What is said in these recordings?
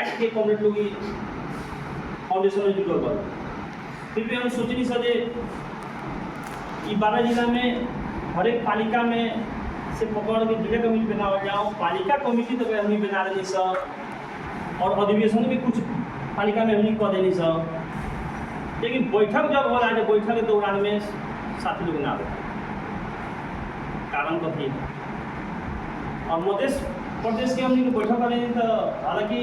बैठ के कॉमरेड लोग फाउंडेशन में जुड़ल बा। फिर भी हम सोचनी सर जे 12 जिला में हर एक पालिका में से पकड़ के जिला कमेटी बनावल जाओ। पालिका कमेटी तो हमनी बना देनी सर और अधिवेशन भी कुछ पालिका में हमनी कर देनी सर, लेकिन बैठक जब हो रहा है बैठक के दौरान में साथी लोग ना आवे। कारण कथी और मध्य प्रदेश के हमनी बैठक करें तो हालांकि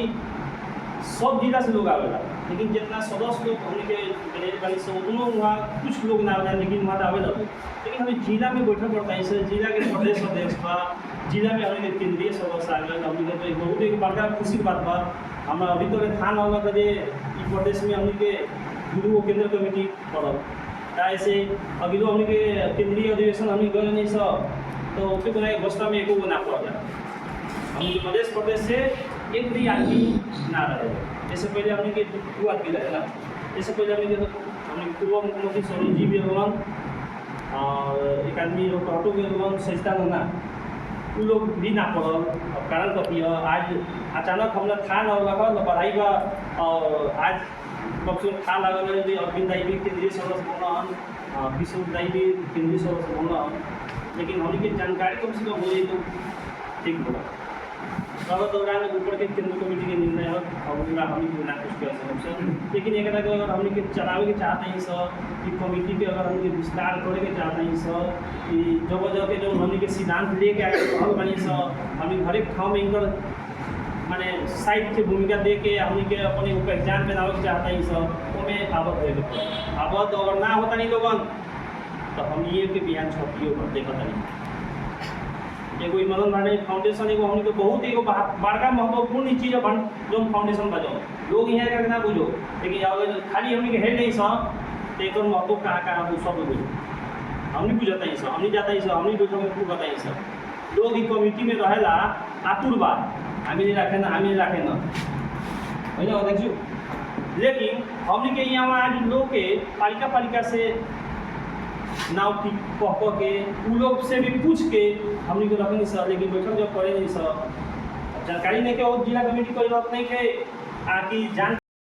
सब जिला से लोग आवेला, लेकिन जितना सदस्य लोग हमने के बनेले वाली सब उतना वहाँ कुछ लोग ना आवेला, लेकिन वहाँ आवेला। लेकिन हमें जिला में बैठक करता है सर, जिला के प्रदेश अध्यक्ष बा, जिला में हमने केंद्रीय सदस्य आवेला। हमने तो बहुत एक बड़का खुशी की बात बा। हम अभी तो थान होगा कि प्रदेश में हमने के गुरु केंद्र कमेटी पड़ल ऐसे अगिलो हमने के केंद्रीय अधिवेशन हमने गए नहीं सर, तो उसके बना घोषणा में एको ना पड़ जाए। हम मध्य प्रदेश से एक भी आदमी ना रहे। इससे पहले हमने के 2 आदमी रहे ना। इससे पहले हमने पूर्व मुख्यमंत्री सरोज जी भी रहन और एक आदमी ऑटो के रहन सहिता ना, वो लोग भी ना पड़ल। और कारण कथी है, आज अचानक हमने था न लगल बढ़ाई बा और आज कब से था लगल है। अरविंद दाई भी केंद्रीय सदस्य बनल, किशोर दाई भी केंद्रीय सदस्य बनल, लेकिन हमने की जानकारी कम से कम हो जाए तो ठीक होगा। और दौरान ऊपर के केंद्र कमेटी के निर्णय है और हमने ना कुछ कर सकते। लेकिन एक अगर हमने के चलावे के चाहते हैं सर, कि कमेटी के अगर हमने विस्तार करे के चाहते हैं सर, कि जगह के जो हमने के सिद्धांत लेके आए रहल बानी सर, हमने हर एक ठाव में इनकर माने साइड की भूमिका दे के हमने के अपने पहचान बनावे के चाहते हैं सर, उनमें आबद है। आबद अगर ना होता नहीं लोगन तो हम ये के बयान छपियो कर देखा नहीं। एगो मदन भंडारी फाउंडेशन एगो हमने बहुत एगो बड़का महत्वपूर्ण चीज़ है जो फाउंडेशन बजो लोग यहाँ करके ना बुझो, लेकिन अगर खाली हमने है नहीं सर तो एक महत्व कहाँ वो सब बुझो। हमने बुझता ही सर, हमने जाता ही सर, हमने बैठो में खूब बताई सर। लोग ये कमिटी में रहेला आतुर बा, हमें नहीं रखे ना, हमें नहीं रखे ना है ना देखियो। लेकिन हमने के यहाँ आज लोग के पालिका से नाव ठीक कह के उ लोग से भी पूछ के हमने को रखनी सर, लेकिन बैठक जब करे नहीं सर जानकारी नहीं के जिला कमेटी कोई बात नहीं के आकि जान